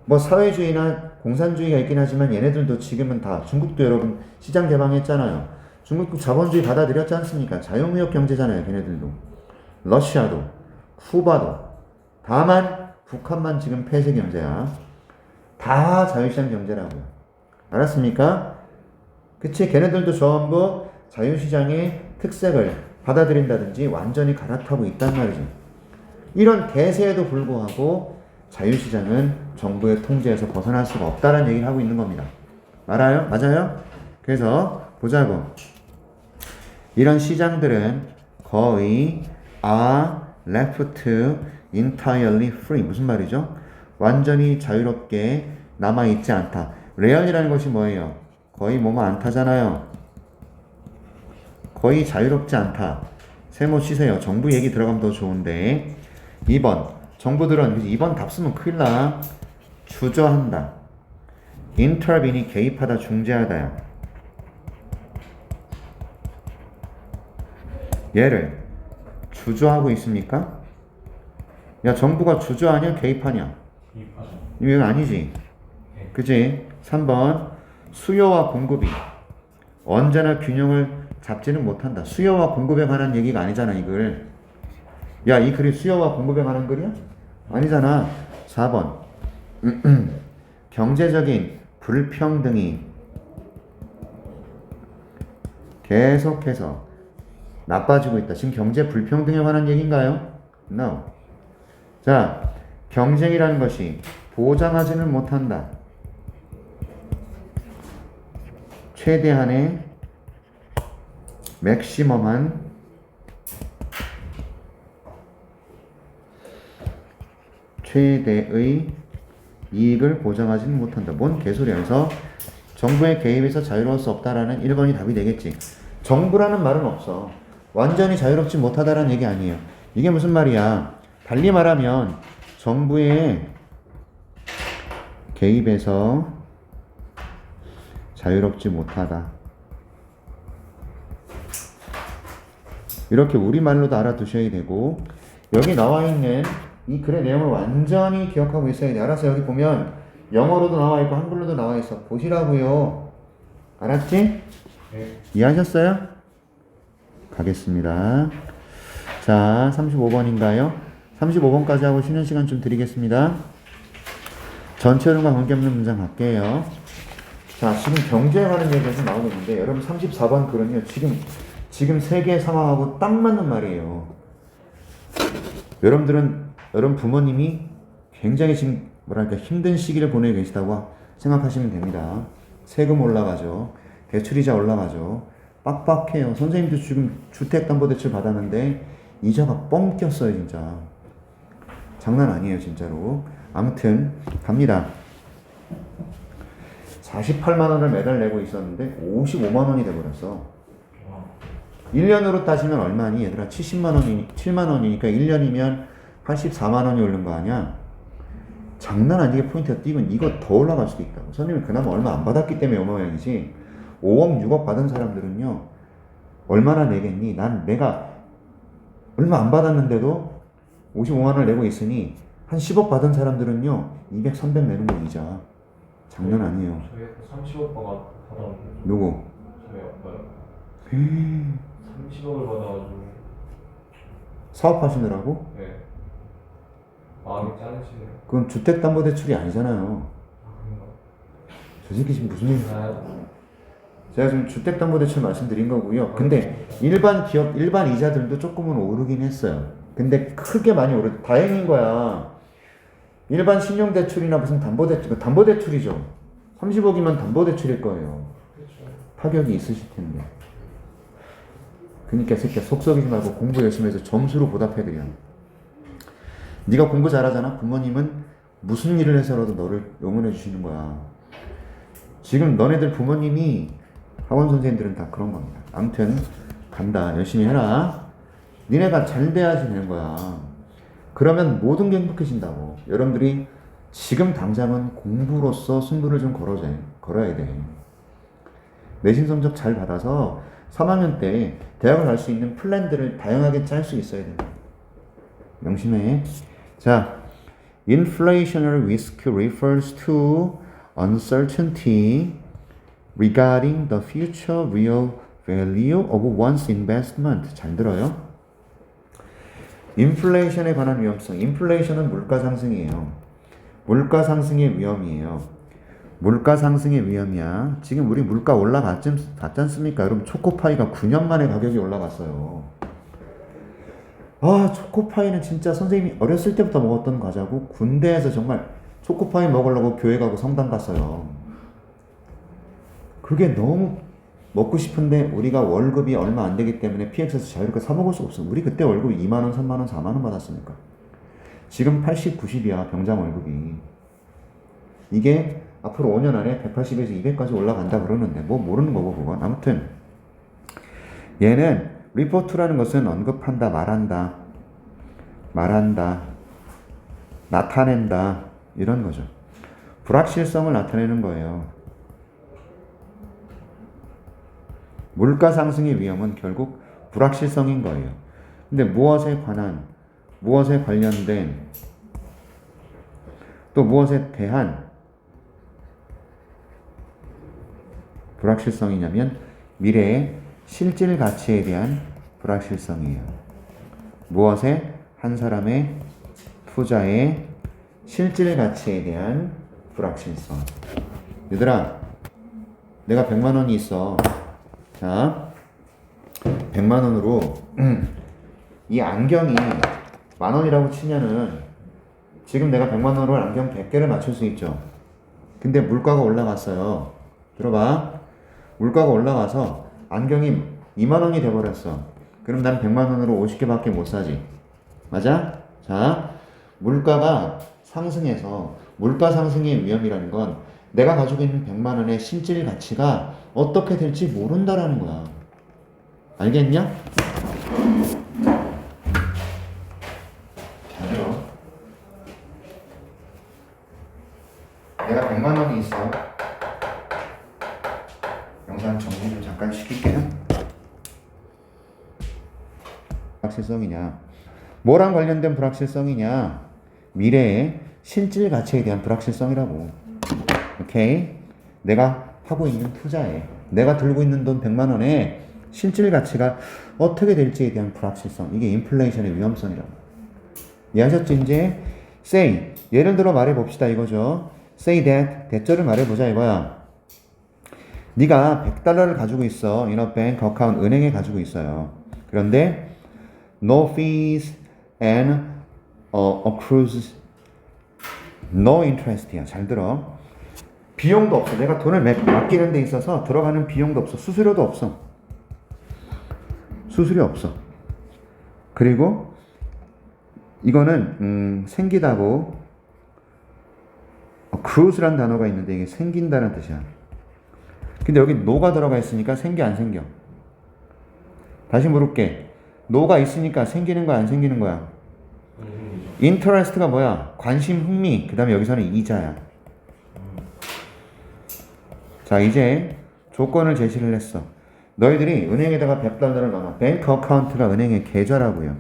뭐 사회주의나 공산주의가 있긴 하지만 얘네들도 지금은 다 중국도 여러분 시장 개방했잖아요. 중국도 자본주의 받아들였지 않습니까? 자유무역 경제잖아요, 걔네들도. 러시아도, 쿠바도. 다만 북한만 지금 폐쇄 경제야. 다 자유시장 경제라고요. 알았습니까? 그치? 걔네들도 전부 자유시장의 특색을 받아들인다든지 완전히 갈아타고 있단 말이죠. 이런 대세에도 불구하고 자유시장은 정부의 통제에서 벗어날 수가 없다는 얘기를 하고 있는 겁니다. 알아요? 맞아요? 그래서 보자고. 이런 시장들은 거의 are left entirely free. 무슨 말이죠? 완전히 자유롭게 남아있지 않다. real이라는 것이 뭐예요? 거의 뭐뭐 않다잖아요. 거의 자유롭지 않다. 세모 치세요. 정부 얘기 들어가면 더 좋은데. 2번. 정부들은 2번 답 쓰면 큰일 나. 주저한다. intervene이 개입하다, 중재하다야. 얘를 주저하고 있습니까? 야, 정부가 주저하냐 개입하냐? 개입하죠. 이건 아니지. 그치? 3번. 수요와 공급이 언제나 균형을 잡지는 못한다. 수요와 공급에 관한 얘기가 아니잖아, 이글. 야, 이 글이 수요와 공급에 관한 글이야? 아니잖아. 4번. 경제적인 불평등이 계속해서 나빠지고 있다. 지금 경제 불평등에 관한 얘기인가요? No. 자, 경쟁이라는 것이 보장하지는 못한다. 최대한의 맥시멈한 최대의 이익을 보장하지는 못한다. 뭔 개소리야. 그래서 정부의 개입에서 자유로울 수 없다라는 1번이 답이 되겠지. 정부라는 말은 없어. 완전히 자유롭지 못하다라는 얘기 아니에요. 이게 무슨 말이야? 달리 말하면 정부의 개입에서 자유롭지 못하다. 이렇게 우리말로도 알아두셔야 되고, 여기 나와 있는 이 글의 내용을 완전히 기억하고 있어야 돼. 알았어? 여기 보면 영어로도 나와 있고 한글로도 나와 있어. 보시라고요. 알았지? 네. 이해하셨어요? 가겠습니다. 자, 35번인가요? 35번까지 하고 쉬는 시간 좀 드리겠습니다. 전체 흐름과 관계없는 문장 갈게요. 자, 지금 경제에 관한 얘기가 좀 나오고 있는데, 여러분 34번 글은요, 지금 세계 상황하고 딱 맞는 말이에요. 여러분 부모님이 굉장히 지금 뭐랄까 힘든 시기를 보내고 계시다고 생각하시면 됩니다. 세금 올라가죠. 대출이자 올라가죠. 빡빡해요. 선생님도 지금 주택담보대출 받았는데 이자가 뻥 꼈어요, 진짜. 장난 아니에요, 진짜로. 아무튼 갑니다. 48만 원을 매달 내고 있었는데 55만 원이 돼버렸어. 1년으로 따지면 얼마니? 얘들아 7만 원이니까 1년이면 84만 원이 오른 거 아니야? 장난 아니게 포인트가 뛰면 이거 더 올라갈 수도 있다고. 선생님이 그나마 얼마 안 받았기 때문에 이 모양이지. 5억, 6억 받은 사람들은요. 얼마나 내겠니? 내가 얼마 안 받았는데도 55만 원을 내고 있으니 한 10억 받은 사람들은요. 200, 300 내는 거 이자. 장난 아니에요. 저희 30억가 받았는데 누구? 저희 아빠요. 30억을 받아가지고 사업하시느라고? 네 마음이 짠해지네요. 그건 주택담보대출이 아니잖아요. 아 그런가? 저 새끼 지금 무슨 일? 아, 제가 지금 주택담보대출 말씀드린 거고요. 근데 일반 기업, 일반 이자들도 조금은 오르긴 했어요. 근데 크게 많이 다행인 거야. 일반 신용대출이나 무슨 담보대출이죠. 30억이면 담보대출일 거예요. 그렇죠. 타격이 있으실 텐데. 그니까 새끼야 속 썩이지 말고 공부 열심히 해서 점수로 보답해드려. 네가 공부 잘하잖아. 부모님은 무슨 일을 해서라도 너를 응원해 주시는 거야. 지금 너네들 부모님이 학원 선생님들은 다 그런 겁니다. 아무튼 간다. 열심히 해라. 니네가 잘 돼야지 되는 거야. 그러면 모든 게 행복해진다고. 여러분들이 지금 당장은 공부로서 승부를 좀 걸어야 돼. 내신 성적 잘 받아서 3학년 때 대학을 갈 수 있는 플랜들을 다양하게 짤 수 있어야 돼. 명심해. 자, inflationary risk refers to uncertainty regarding the future real value of one's investment. 잘 들어요? 인플레이션에 관한 위험성. 인플레이션은 물가 상승이에요. 물가 상승의 위험이에요. 물가 상승의 위험이야. 지금 우리 물가 올라갔지 않습니까? 여러분 초코파이가 9년 만에 가격이 올라갔어요. 아, 초코파이는 진짜 선생님이 어렸을 때부터 먹었던 과자고 군대에서 정말 초코파이 먹으려고 교회 가고 성당 갔어요. 그게 너무 먹고 싶은데 우리가 월급이 얼마 안 되기 때문에 PX에서 자유롭게 사 먹을 수가 없어. 우리 그때 월급이 2만 원, 3만 원, 4만 원 받았으니까. 지금 80, 90이야 병장 월급이. 이게 앞으로 5년 안에 180에서 200까지 올라간다 그러는데 뭐 모르는 거고 그건. 아무튼 얘는 리포트라는 것은 언급한다, 말한다, 나타낸다 이런 거죠. 불확실성을 나타내는 거예요. 물가 상승의 위험은 결국 불확실성인 거예요. 근데 무엇에 관련된 또 무엇에 대한 불확실성이냐면 미래의 실질 가치에 대한 불확실성이에요. 무엇에? 한 사람의 투자의 실질 가치에 대한 불확실성. 얘들아, 내가 100만 원이 있어. 자, 100만 원으로 이 안경이 만 원이라고 치면은 지금 내가 100만 원으로 안경 100개를 맞출 수 있죠. 근데 물가가 올라갔어요. 들어봐. 물가가 올라가서 안경이 2만 원이 돼버렸어. 그럼 난 100만 원으로 50개밖에 못 사지. 맞아? 자, 물가가 상승해서 물가 상승의 위험이라는 건 내가 가지고 있는 100만 원의 실질 가치가 어떻게 될지 모른다라는 거야. 알겠냐? 잘 들어. 내가 100만 원이 있어. 영상 정리 좀 잠깐 시킬게요. 불확실성이냐? 뭐랑 관련된 불확실성이냐? 미래의 실질 가치에 대한 불확실성이라고. 오케이? 내가 하고 있는 투자에, 내가 들고 있는 돈 100만 원에 실질 가치가 어떻게 될지에 대한 불확실성. 이게 인플레이션의 위험성이라고. 이해하셨지 이제? say, 예를 들어 말해봅시다 이거죠. say that, 대절을 말해보자 이거야. 네가 100달러를 가지고 있어. in a bank account, 은행에 가지고 있어요. 그런데 no fees and accrues no interest야. 잘 들어. 비용도 없어. 내가 돈을 맡기는 데 있어서 들어가는 비용도 없어. 수수료도 없어. 수수료 없어. 그리고 이거는 생기다고 create란 단어가 있는데 이게 생긴다는 뜻이야. 근데 여기 no가 들어가 있으니까 생겨 안 생겨? 다시 물을게. no가 있으니까 생기는 거야 안 생기는 거야? interest가 뭐야? 관심, 흥미. 그 다음에 여기서는 이자야. 자, 이제 조건을 제시를 했어. 너희들이 은행에다가 $100를 넣어. 뱅크 어카운트가 은행의 계좌라고요.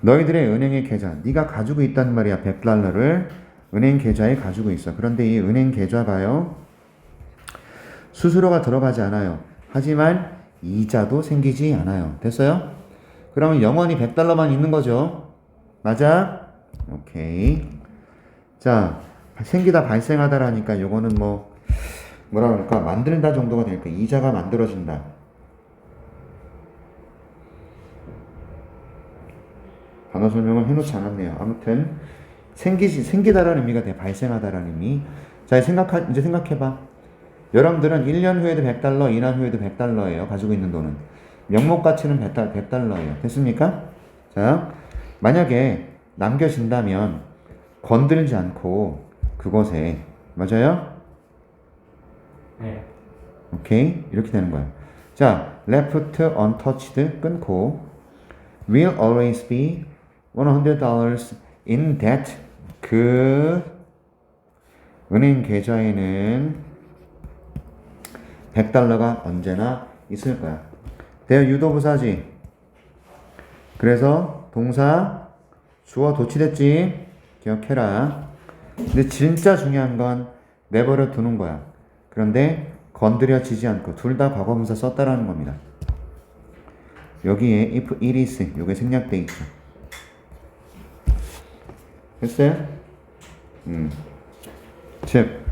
너희들의 은행의 계좌, 네가 가지고 있단 말이야. $100를 은행 계좌에 가지고 있어. 그런데 이 은행 계좌가요, 수수료가 들어가지 않아요. 하지만 이자도 생기지 않아요. 됐어요? 그러면 영원히 $100만 있는 거죠. 맞아? 오케이. 자, 생기다 발생하다라니까 요거는 뭐라 그럴까? 만들다 정도가 되니까 이자가 만들어진다. 단어 설명을 해놓지 않았네요. 아무튼 생기다라는 의미가 돼. 발생하다라는 의미. 자, 이제 생각해봐. 여러분들은 1년 후에도 $100, 2년 후에도 $100예요. 가지고 있는 돈은. 명목 가치는 $100예요. 됐습니까? 자, 만약에 남겨진다면 건들지 않고 그것에, 맞아요? 네. 오케이? 이렇게 되는 거야. 자, left untouched 끊고 will always be $100 in debt. 그 은행 계좌에는 $100가 언제나 있을 거야. 대여 유도부사지. 그래서 동사 주어 도치됐지? 기억해라. 근데 진짜 중요한 건 내버려 두는 거야. 그런데 건드려지지 않고 둘 다 과거분사 썼다라는 겁니다. 여기에 if it is 요게 생략돼 있죠. 됐어요? 즉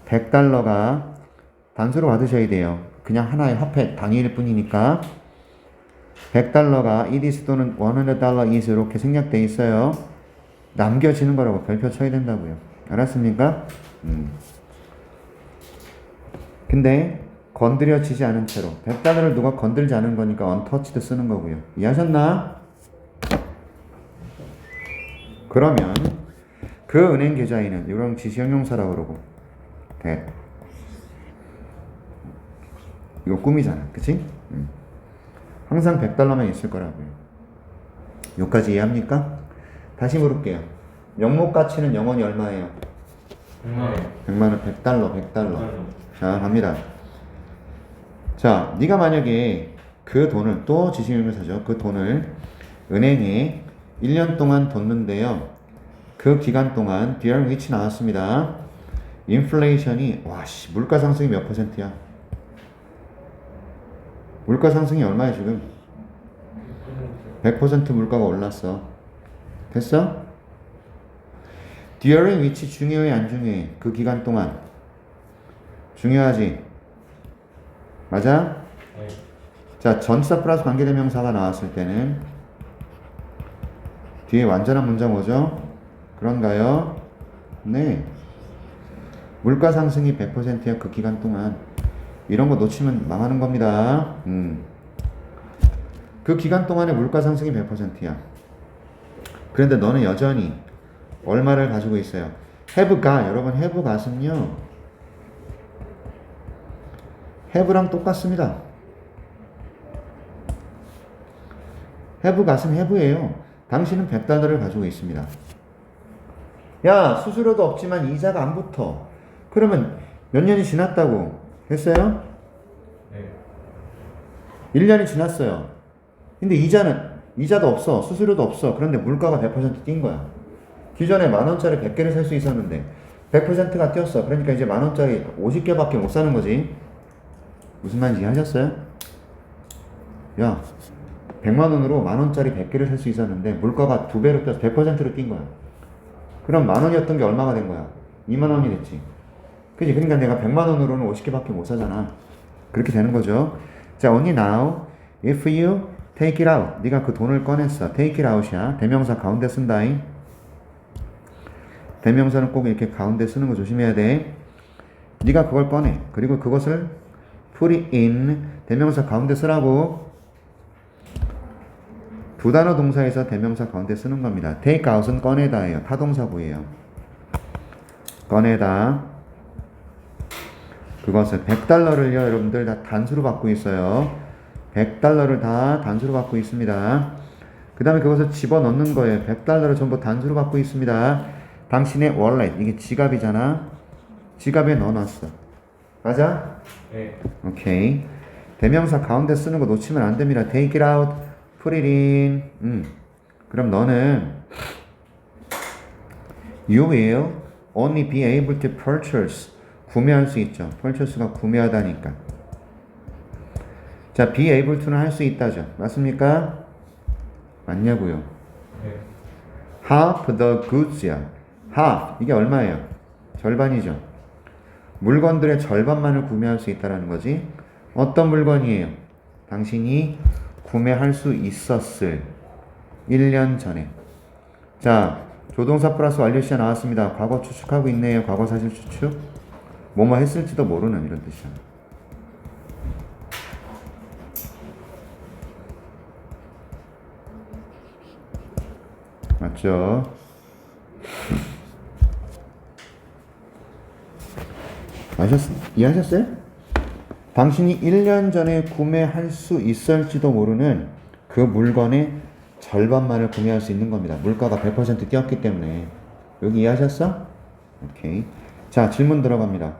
$100가 단수로 받으셔야 돼요. 그냥 하나의 화폐 단위일 뿐이니까 $100가 it is 또는 $100 is 이렇게 생략돼 있어요. 남겨지는 거라고 별표 쳐야 된다고요. 알았습니까? 근데 건드려지지 않은 채로 $100를 누가 건들지 않은 거니까 untouched 쓰는 거고요. 이해하셨나? 그러면 그 은행 계좌에는 이런 지시형용사라고 그러고 돼. 이거 꿈이잖아. 그치? 항상 $100만 있을 거라고요. 여기까지 이해합니까? 다시 물을게요. 명목 가치는 영원히 얼마예요? 100만 원, $100. 자, 갑니다. 자, 네가 만약에 그 돈을, 또 지시명사죠. 그 돈을 은행에 1년 동안 뒀는데요. 그 기간 동안 during which 나왔습니다. 인플레이션이 물가 상승이 몇 %야? 물가 상승이 얼마야 지금? 100% 물가가 올랐어. 됐어? during which 중요해 안 중요해? 그 기간 동안 중요하지? 맞아? 네. 자, 전치사 플러스 관계대명사가 나왔을 때는 뒤에 완전한 문장 오죠? 그런가요? 네. 물가 상승이 100%야 그 기간 동안. 이런 거 놓치면 망하는 겁니다. 그 기간 동안에 물가 상승이 100%야. 그런데 너는 여전히 얼마를 가지고 있어요? have가, 여러분 have gat은요 have랑 똑같습니다. have gat은 have예요. 당신은 $100를 가지고 있습니다. 야, 수수료도 없지만 이자가 안 붙어. 그러면 몇 년이 지났다고 했어요? 네. 1년이 지났어요. 근데 이자도 없어. 수수료도 없어. 그런데 물가가 100% 뛴 거야. 기존에 10,000원짜리 100개를 살 수 있었는데 100%가 뛰었어. 그러니까 이제 10,000원짜리 50개밖에 못 사는 거지. 무슨 말인지 이해하셨어요? 야, 100만 원으로 10,000원짜리 100개를 살 수 있었는데 물가가 2배로 뛰어서 100%로 뛴 거야. 그럼 10,000원이었던 게 얼마가 된 거야? 2만 원이 됐지. 그지? 그러니까 내가 100만 원으로는 50개밖에 못 사잖아. 그렇게 되는 거죠. 자, only now if you take it out. 네가 그 돈을 꺼냈어. take it out이야. 대명사 가운데 쓴다잉. 대명사는 꼭 이렇게 가운데 쓰는 거 조심해야 돼. 네가 그걸 꺼내. 그리고 그것을 put it in. 대명사 가운데 쓰라고. 두 단어 동사에서 대명사 가운데 쓰는 겁니다. take out은 꺼내다예요. 타동사구예요. 꺼내다. 그것을 100달러를요 여러분들 다 단수로 받고 있어요. 100달러를 다 단수로 받고 있습니다. 그 다음에 그것을 집어넣는 거예요. 100달러를 전부 단수로 받고 있습니다. 당신의 월렛, 이게 지갑이잖아. 지갑에 넣어놨어. 맞아? 네. 오케이. 대명사 가운데 쓰는 거 놓치면 안 됩니다. Take it out, put it in. 그럼 너는 You will only be able to purchase. 구매할 수 있죠. purchase가 구매하다니까. 자, be able to는 할 수 있다죠. 맞습니까? 맞냐고요? 네. Half the goods야. half 이게 얼마예요? 절반이죠. 물건들의 절반만을 구매할 수 있다라는 거지. 어떤 물건이에요? 당신이 구매할 수 있었을 1년 전에. 자, 조동사 플러스 완료시가 나왔습니다. 과거 추측하고 있네요. 과거 사실 추측. 뭐뭐 했을지도 모르는 이런 뜻이야. 맞죠? 이해하셨어요? 당신이 1년 전에 구매할 수 있을지도 모르는 그 물건의 절반만을 구매할 수 있는 겁니다. 물가가 100% 뛰었기 때문에. 여기 이해하셨어? 오케이. 자, 질문 들어갑니다.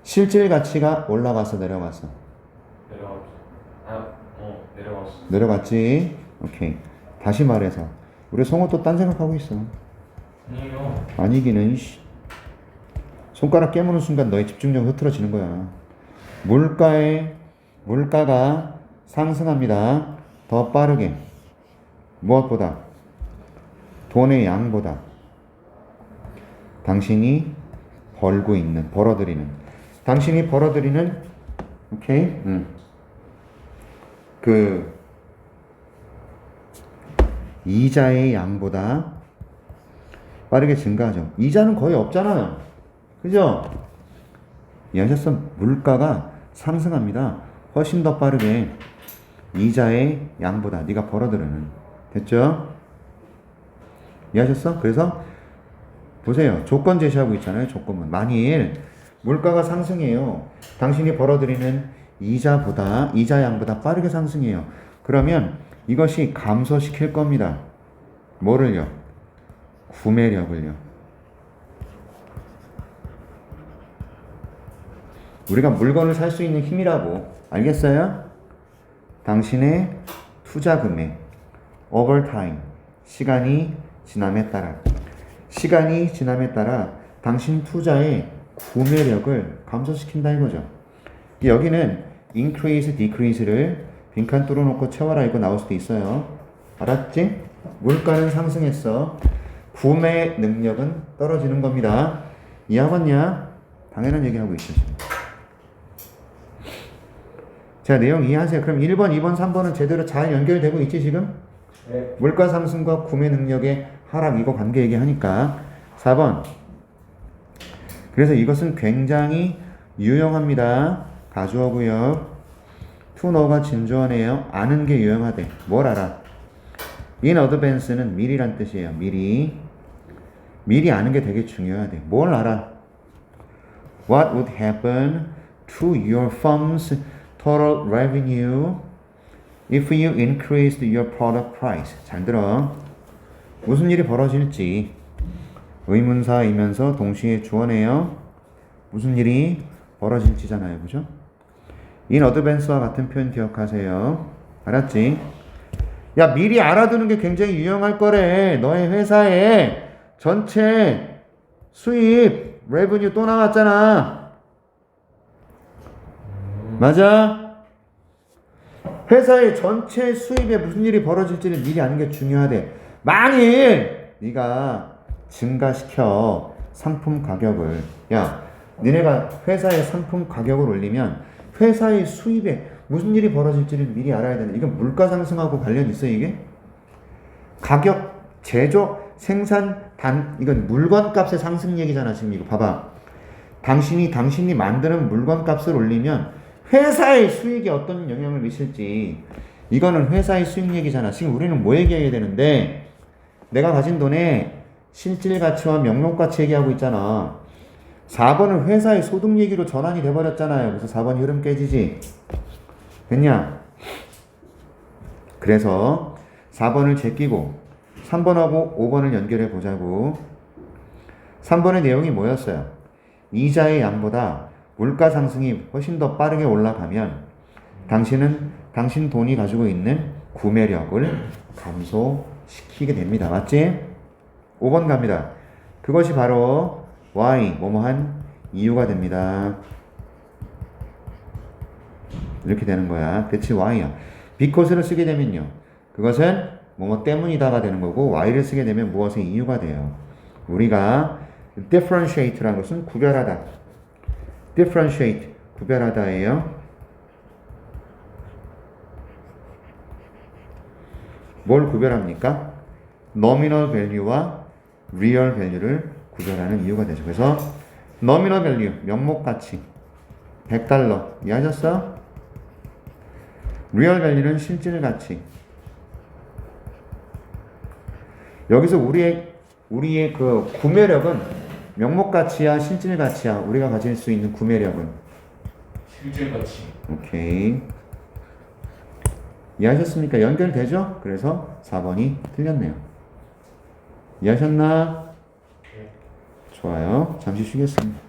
실질 가치가 올라갔어, 내려갔어? 내려갔어. 내려갔어. 내려갔지? 오케이. 다시 말해서 우리 성우 또 딴 생각하고 있어. 아니요. 아니기는 손가락 깨무는 순간 너의 집중력이 흐트러지는 거야. 물가가 상승합니다. 더 빠르게. 무엇보다? 돈의 양보다. 당신이 벌어들이는. 당신이 벌어들이는, 오케이? 이자의 양보다 빠르게 증가하죠. 이자는 거의 없잖아요. 그죠? 이해하셨어? 물가가 상승합니다. 훨씬 더 빠르게 이자의 양보다 네가 벌어들이는. 됐죠? 이해하셨어? 그래서 보세요. 조건 제시하고 있잖아요. 조건은 만일 물가가 상승해요. 당신이 벌어들이는 이자 양보다 빠르게 상승해요. 그러면 이것이 감소시킬 겁니다. 뭐를요? 구매력을요. 우리가 물건을 살 수 있는 힘이라고. 알겠어요? 당신의 투자 금액, overtime, 시간이 지남에 따라 당신 투자의 구매력을 감소시킨다 이거죠. 여기는 increase, decrease를 빈칸 뚫어놓고 채워라 이거 나올 수도 있어요. 알았지? 물가는 상승했어. 구매 능력은 떨어지는 겁니다. 이해하겠냐? 당연한 얘기하고 있어 지금. 자, 내용 이해하세요. 그럼 1번, 2번, 3번은 제대로 잘 연결되고 있지 지금? 네. 물가 상승과 구매 능력의 하락 이거 관계 얘기하니까. 4번. 그래서 이것은 굉장히 유용합니다. 가주어고요. to know가 진주어네요. 아는 게 유용하대. 뭘 알아? in advance는 미리란 뜻이에요. 미리 아는 게 되게 중요하대. 뭘 알아? What would happen to your firm's total revenue if you increased your product price? 잘 들어. 무슨 일이 벌어질지. 의문사이면서 동시에 주어네요. 무슨 일이 벌어질지잖아요. 그죠? in advance와 같은 표현 기억하세요. 알았지? 야, 미리 알아두는 게 굉장히 유용할 거래. 너의 회사에 전체 수입, revenue 또 나왔잖아. 맞아? 회사의 전체 수입에 무슨 일이 벌어질지를 미리 아는 게 중요하대. 만일 네가 증가시켜 상품 가격을, 야, 니네가 회사의 상품 가격을 올리면 회사의 수입에 무슨 일이 벌어질지를 미리 알아야 되는데, 이건 물가 상승하고 관련 있어 이게? 가격, 제조, 생산, 이건 물건 값의 상승 얘기잖아 지금. 이거 봐봐. 당신이 만드는 물건 값을 올리면 회사의 수익에 어떤 영향을 미칠지, 이거는 회사의 수익 얘기잖아. 지금 우리는 뭐 얘기해야 되는데, 내가 가진 돈에 실질 가치와 명목 가치 얘기하고 있잖아. 4번은 회사의 소득 얘기로 전환이 돼버렸잖아요. 그래서 4번이 흐름 깨지지. 됐냐? 그래서 4번을 제끼고 3번하고 5번을 연결해 보자고. 3번의 내용이 뭐였어요? 이자의 양보다 물가 상승이 훨씬 더 빠르게 올라가면 당신 돈이 가지고 있는 구매력을 감소시키게 됩니다. 맞지? 5번 갑니다. 그것이 바로 why, 뭐뭐한 이유가 됩니다. 이렇게 되는 거야. 대체 why야. because를 쓰게 되면요. 그것은 뭐뭐 때문이다가 되는 거고 why를 쓰게 되면 무엇의 이유가 돼요. 우리가 differentiate라는 것은 구별하다. differentiate, 구별하다예요. 뭘 구별합니까? nominal value와 real value를 구별하는 이유가 되죠. 그래서 nominal value, 명목 가치 100달러 이해하셨어? real value는 실질 가치. 여기서 우리의 그 구매력은 명목 가치야, 실질 가치야. 우리가 가질 수 있는 구매력은 실질 가치. 오케이. 이해하셨습니까? 연결되죠? 그래서 4번이 틀렸네요. 이해하셨나? 좋아요. 잠시 쉬겠습니다.